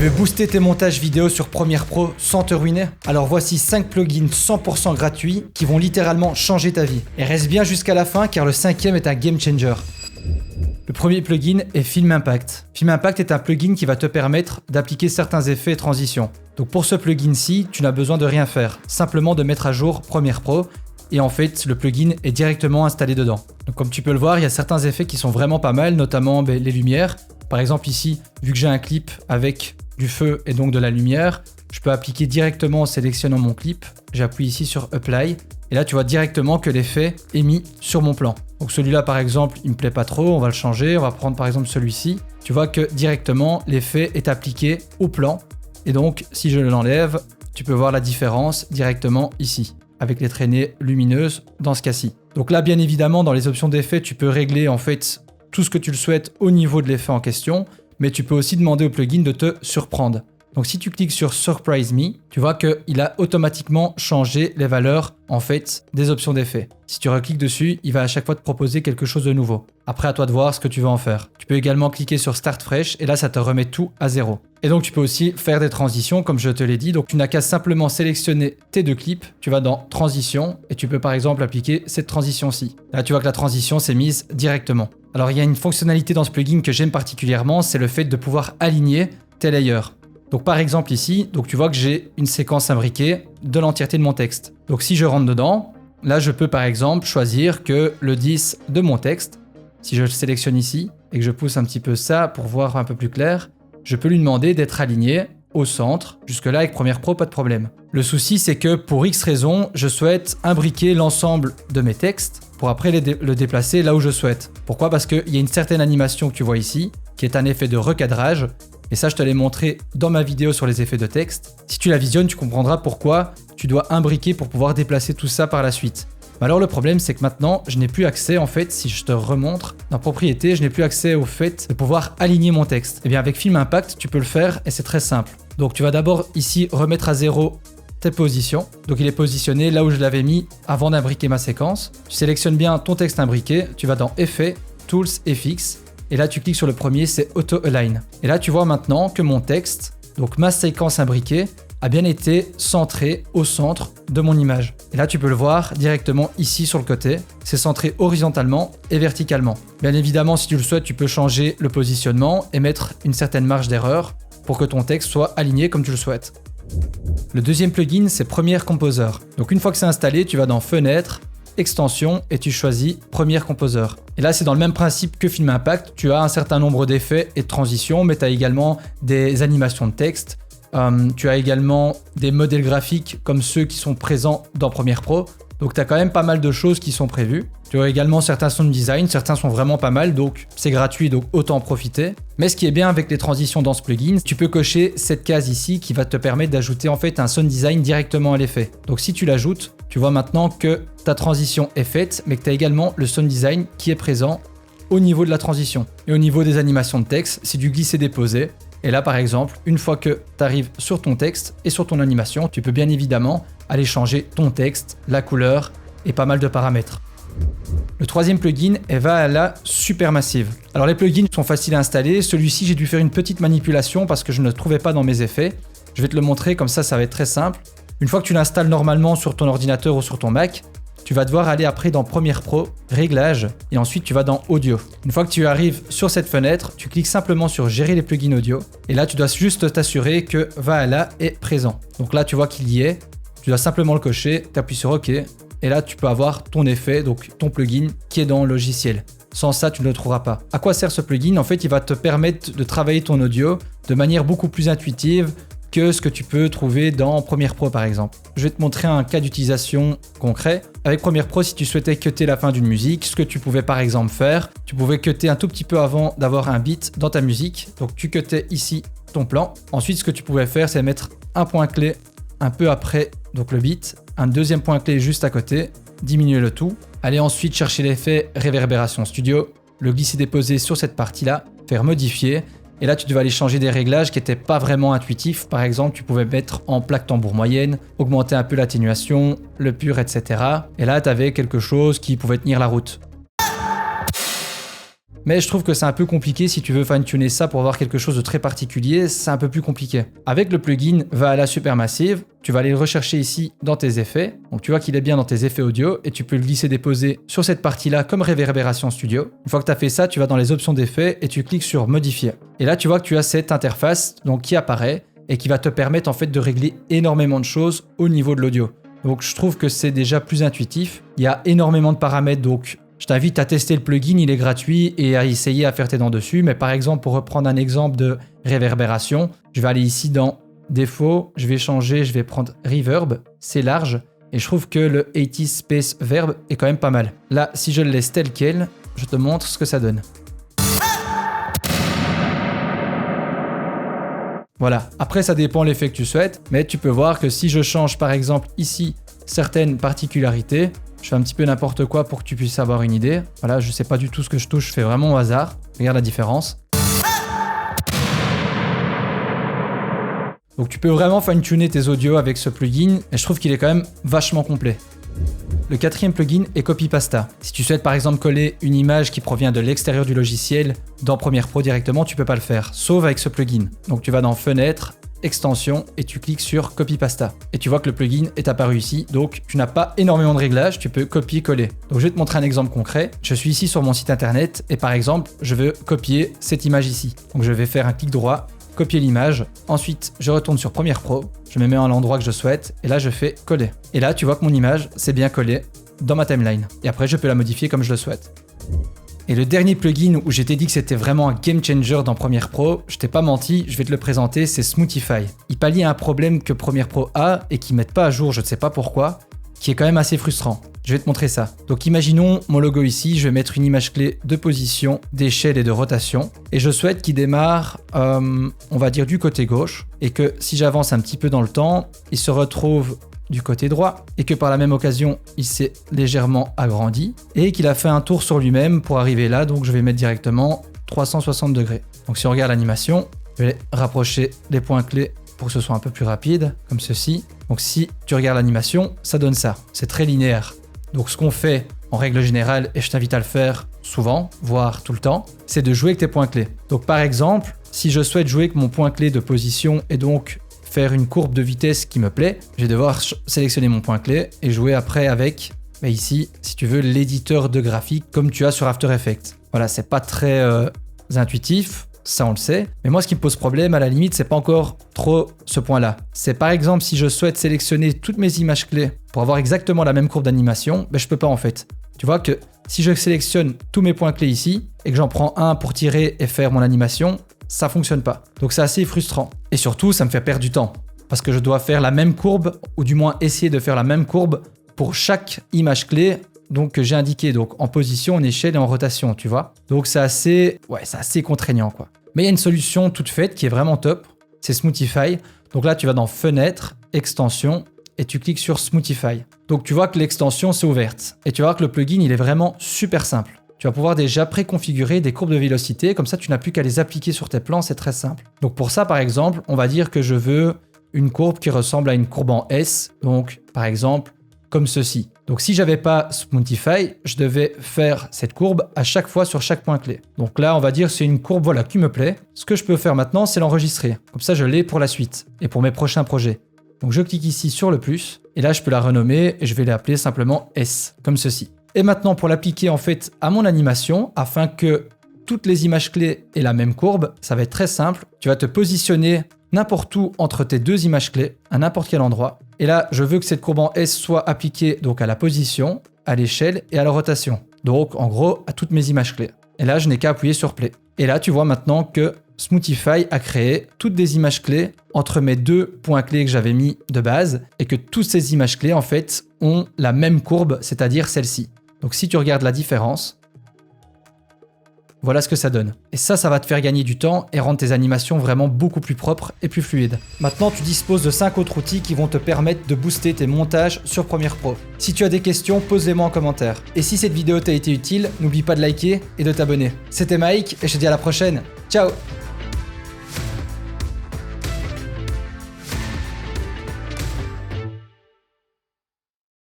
veux booster tes montages vidéo sur Premiere Pro sans te ruiner? Alors voici 5 plugins 100% gratuits qui vont littéralement changer ta vie. Et reste bien jusqu'à la fin car le 5e est un game changer. Le premier plugin est Film Impact. Film Impact est un plugin qui va te permettre d'appliquer certains effets et transitions. Donc pour ce plugin-ci, tu n'as besoin de rien faire, simplement de mettre à jour Premiere Pro et en fait le plugin est directement installé dedans. Donc comme tu peux le voir, il y a certains effets qui sont vraiment pas mal, notamment les lumières. Par exemple ici, vu que j'ai un clip avec du feu et donc de la lumière, je peux appliquer directement en sélectionnant mon clip. J'appuie ici sur Apply et là tu vois directement que l'effet est mis sur mon plan. Donc celui-là par exemple il me plaît pas trop, on va le changer, on va prendre par exemple celui-ci. Tu vois que directement l'effet est appliqué au plan et donc si je l'enlève, tu peux voir la différence directement ici avec les traînées lumineuses dans ce cas-ci. Donc là bien évidemment dans les options d'effet tu peux régler en fait tout ce que tu le souhaites au niveau de l'effet en question, mais tu peux aussi demander au plugin de te surprendre. Donc si tu cliques sur Surprise Me, tu vois qu'il a automatiquement changé les valeurs en fait des options d'effet. Si tu recliques dessus, il va à chaque fois te proposer quelque chose de nouveau. Après à toi de voir ce que tu veux en faire. Tu peux également cliquer sur Start Fresh et là ça te remet tout à zéro. Et donc tu peux aussi faire des transitions comme je te l'ai dit. Donc tu n'as qu'à simplement sélectionner tes deux clips. Tu vas dans Transition et tu peux par exemple appliquer cette transition-ci. Là tu vois que la transition s'est mise directement. Alors il y a une fonctionnalité dans ce plugin que j'aime particulièrement, c'est le fait de pouvoir aligner tes layers. Donc par exemple ici, donc tu vois que j'ai une séquence imbriquée de l'entièreté de mon texte. Donc si je rentre dedans, là je peux par exemple choisir que le 10 de mon texte, si je le sélectionne ici et que je pousse un petit peu ça pour voir un peu plus clair, je peux lui demander d'être aligné au centre. Jusque là avec Premiere Pro, pas de problème. Le souci c'est que pour X raisons, je souhaite imbriquer l'ensemble de mes textes pour après le déplacer là où je souhaite. Pourquoi? Parce qu'il y a une certaine animation que tu vois ici, qui est un effet de recadrage. Et ça, je te l'ai montré dans ma vidéo sur les effets de texte. Si tu la visionnes, tu comprendras pourquoi tu dois imbriquer pour pouvoir déplacer tout ça par la suite. Mais alors le problème, c'est que maintenant, je n'ai plus accès, en fait, si je te remontre dans Propriétés, je n'ai plus accès au fait de pouvoir aligner mon texte. Et bien avec Film Impact, tu peux le faire et c'est très simple. Donc tu vas d'abord ici remettre à zéro tes positions. Donc il est positionné là où je l'avais mis avant d'imbriquer ma séquence. Tu sélectionnes bien ton texte imbriqué, tu vas dans Effets, Tools, FX. Et là, tu cliques sur le premier, c'est Auto Align. Et là, tu vois maintenant que mon texte, donc ma séquence imbriquée, a bien été centrée au centre de mon image. Et là, tu peux le voir directement ici sur le côté. C'est centré horizontalement et verticalement. Bien évidemment, si tu le souhaites, tu peux changer le positionnement et mettre une certaine marge d'erreur pour que ton texte soit aligné comme tu le souhaites. Le deuxième plugin, c'est Premiere Composer. Donc une fois que c'est installé, tu vas dans Fenêtre, Extension et tu choisis Premiere Composer. Et là, c'est dans le même principe que Film Impact. Tu as un certain nombre d'effets et de transitions, mais tu as également des animations de texte. Tu as également des modèles graphiques comme ceux qui sont présents dans Premiere Pro. Donc, tu as quand même pas mal de choses qui sont prévues. Tu as également certains sound design, certains sont vraiment pas mal, donc c'est gratuit, donc autant en profiter. Mais ce qui est bien avec les transitions dans ce plugin, tu peux cocher cette case ici qui va te permettre d'ajouter en fait un sound design directement à l'effet. Donc si tu l'ajoutes, tu vois maintenant que ta transition est faite, mais que tu as également le sound design qui est présent au niveau de la transition. Et au niveau des animations de texte, c'est du glisser-déposer. Et là par exemple, une fois que tu arrives sur ton texte et sur ton animation, tu peux bien évidemment aller changer ton texte, la couleur et pas mal de paramètres. Le troisième plugin est Valhalla Supermassive. Alors les plugins sont faciles à installer. Celui-ci, j'ai dû faire une petite manipulation parce que je ne le trouvais pas dans mes effets. Je vais te le montrer, comme ça va être très simple. Une fois que tu l'installes normalement sur ton ordinateur ou sur ton Mac, tu vas devoir aller après dans Premiere Pro, Réglages, et ensuite tu vas dans Audio. Une fois que tu arrives sur cette fenêtre, tu cliques simplement sur Gérer les plugins audio. Et là, tu dois juste t'assurer que Valhalla est présent. Donc là, tu vois qu'il y est. Tu dois simplement le cocher, tu appuies sur OK. Et là, tu peux avoir ton effet, donc ton plugin qui est dans le logiciel. Sans ça, tu ne le trouveras pas. À quoi sert ce plugin? En fait, il va te permettre de travailler ton audio de manière beaucoup plus intuitive que ce que tu peux trouver dans Premiere Pro par exemple. Je vais te montrer un cas d'utilisation concret. Avec Premiere Pro, si tu souhaitais cutter la fin d'une musique, ce que tu pouvais par exemple faire, tu pouvais cutter un tout petit peu avant d'avoir un beat dans ta musique. Donc tu cuttais ici ton plan. Ensuite, ce que tu pouvais faire, c'est mettre un point clé un peu après donc le beat, un deuxième point clé juste à côté, diminuer le tout. Allez ensuite chercher l'effet Réverbération Studio, le glisser-déposer sur cette partie-là, faire modifier. Et là, tu devais aller changer des réglages qui n'étaient pas vraiment intuitifs. Par exemple, tu pouvais mettre en plaque tambour moyenne, augmenter un peu l'atténuation, le pur, etc. Et là, tu avais quelque chose qui pouvait tenir la route. Mais je trouve que c'est un peu compliqué si tu veux fine-tuner ça pour avoir quelque chose de très particulier, c'est un peu plus compliqué. Avec le plugin Valhalla Supermassive, tu vas aller le rechercher ici dans tes effets. Donc tu vois qu'il est bien dans tes effets audio et tu peux le glisser-déposer sur cette partie-là comme Réverbération Studio. Une fois que tu as fait ça, tu vas dans les options d'effets et tu cliques sur Modifier. Et là, tu vois que tu as cette interface donc, qui apparaît et qui va te permettre en fait de régler énormément de choses au niveau de l'audio. Donc je trouve que c'est déjà plus intuitif. Il y a énormément de paramètres, donc je t'invite à tester le plugin, il est gratuit et à essayer à faire tes dents dessus. Mais par exemple, pour reprendre un exemple de réverbération, je vais aller ici dans Défaut, je vais changer, je vais prendre Reverb, c'est large. Et je trouve que le 80 Space Verb est quand même pas mal. Là, si je le laisse tel quel, je te montre ce que ça donne. Voilà, après ça dépend de l'effet que tu souhaites, mais tu peux voir que si je change par exemple ici certaines particularités, je fais un petit peu n'importe quoi pour que tu puisses avoir une idée. Voilà, je sais pas du tout ce que je touche, je fais vraiment au hasard. Regarde la différence. Donc tu peux vraiment fine-tuner tes audios avec ce plugin et je trouve qu'il est quand même vachement complet. Le quatrième plugin est Copypasta. Si tu souhaites par exemple coller une image qui provient de l'extérieur du logiciel dans Premiere Pro directement, tu peux pas le faire, sauf avec ce plugin. Donc tu vas dans Fenêtre, Extension et tu cliques sur Copypasta. Et tu vois que le plugin est apparu ici, donc tu n'as pas énormément de réglages, tu peux copier-coller. Donc je vais te montrer un exemple concret. Je suis ici sur mon site internet et par exemple, je veux copier cette image ici. Donc je vais faire un clic droit, copier l'image. Ensuite, je retourne sur Premiere Pro, je me mets à l'endroit que je souhaite et là je fais coller. Et là, tu vois que mon image s'est bien collée dans ma timeline. Et après, je peux la modifier comme je le souhaite. Et le dernier plugin où j'étais dit que c'était vraiment un game changer dans Premiere Pro, je t'ai pas menti, je vais te le présenter, c'est Smoothify. Il pallie un problème que Premiere Pro a et qu'ils mettent pas à jour, je ne sais pas pourquoi, qui est quand même assez frustrant. Je vais te montrer ça. Donc imaginons mon logo ici, je vais mettre une image clé de position, d'échelle et de rotation. Et je souhaite qu'il démarre, on va dire du côté gauche, et que si j'avance un petit peu dans le temps, il se retrouve du côté droit, et que par la même occasion, il s'est légèrement agrandi, et qu'il a fait un tour sur lui-même pour arriver là, donc je vais mettre directement 360 degrés. Donc si on regarde l'animation, je vais rapprocher les points clés pour que ce soit un peu plus rapide, comme ceci. Donc si tu regardes l'animation, ça donne ça. C'est très linéaire. Donc ce qu'on fait en règle générale, et je t'invite à le faire souvent, voire tout le temps, c'est de jouer avec tes points clés. Donc par exemple, si je souhaite jouer avec mon point clé de position et donc faire une courbe de vitesse qui me plaît, je vais devoir sélectionner mon point clé et jouer après avec, ici, si tu veux, l'éditeur de graphique comme tu as sur After Effects. Voilà, c'est pas très intuitif. Ça on le sait, mais moi ce qui me pose problème à la limite c'est pas encore trop ce point là. C'est par exemple si je souhaite sélectionner toutes mes images clés pour avoir exactement la même courbe d'animation, je peux pas en fait. Tu vois que si je sélectionne tous mes points clés ici et que j'en prends un pour tirer et faire mon animation, ça fonctionne pas. Donc c'est assez frustrant. Et surtout ça me fait perdre du temps parce que je dois faire la même courbe ou du moins essayer de faire la même courbe pour chaque image clé. Donc que j'ai indiqué donc en position, en échelle et en rotation, tu vois. Donc c'est assez contraignant quoi. Mais il y a une solution toute faite qui est vraiment top, c'est Smoothify. Donc là tu vas dans Fenêtre, Extension et tu cliques sur Smoothify. Donc tu vois que l'extension s'est ouverte et tu vas voir que le plugin il est vraiment super simple. Tu vas pouvoir déjà préconfigurer des courbes de vélocité, comme ça tu n'as plus qu'à les appliquer sur tes plans, c'est très simple. Donc pour ça par exemple, on va dire que je veux une courbe qui ressemble à une courbe en S, donc par exemple comme ceci. Donc si j'avais pas Smoothify, je devais faire cette courbe à chaque fois sur chaque point clé. Donc là, on va dire c'est une courbe qui me plaît. Ce que je peux faire maintenant, c'est l'enregistrer. Comme ça, je l'ai pour la suite et pour mes prochains projets. Donc je clique ici sur le plus et là, je peux la renommer et je vais l'appeler simplement S, comme ceci. Et maintenant, pour l'appliquer en fait à mon animation, afin que toutes les images clés aient la même courbe, ça va être très simple. Tu vas te positionner n'importe où entre tes deux images clés, à n'importe quel endroit. Et là, je veux que cette courbe en S soit appliquée donc à la position, à l'échelle et à la rotation. Donc, en gros, à toutes mes images clés. Et là, je n'ai qu'à appuyer sur Play. Et là, tu vois maintenant que Smoothify a créé toutes des images clés entre mes deux points clés que j'avais mis de base et que toutes ces images clés, en fait, ont la même courbe, c'est-à-dire celle-ci. Donc, si tu regardes la différence, voilà ce que ça donne. Et ça va te faire gagner du temps et rendre tes animations vraiment beaucoup plus propres et plus fluides. Maintenant, tu disposes de 5 autres outils qui vont te permettre de booster tes montages sur Premiere Pro. Si tu as des questions, pose-les-moi en commentaire. Et si cette vidéo t'a été utile, n'oublie pas de liker et de t'abonner. C'était Mike et je te dis à la prochaine. Ciao!